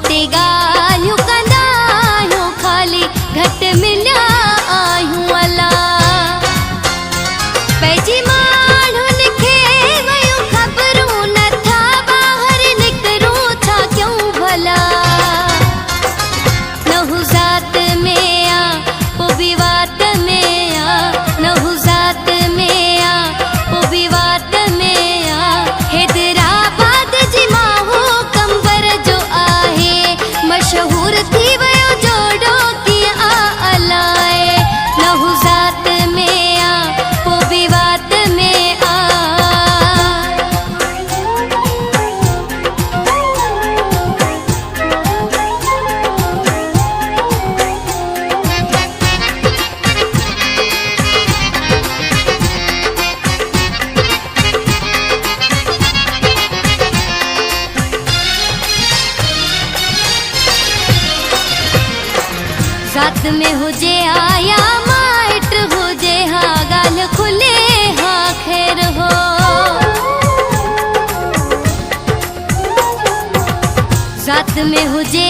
ते ॻाल्हियूं कंदा आहियूं, ख़ाली घटि मिलिया आहियूं अला। पंहिंजी माण्हुनि खे वयूं ख़बरूं, नथा ॿाहिरि निकिरूं, छा कयूं भला। न हू ज़ात में आ पोइ बि वात में आ, न हू ज़ात में आ पोइ बि वात में आ। हैदराबाद जी माहू कंबर जो आहे, मशहूर थी वियो जोड़ो कीअं आ अलाए। न हू ज़ात में आ पोइ बि वात में आ। ज़ात में हुजे आया माइट हुजे हा, ॻाल्हि खुले हा ख़ैर हो। ज़ात में हुजे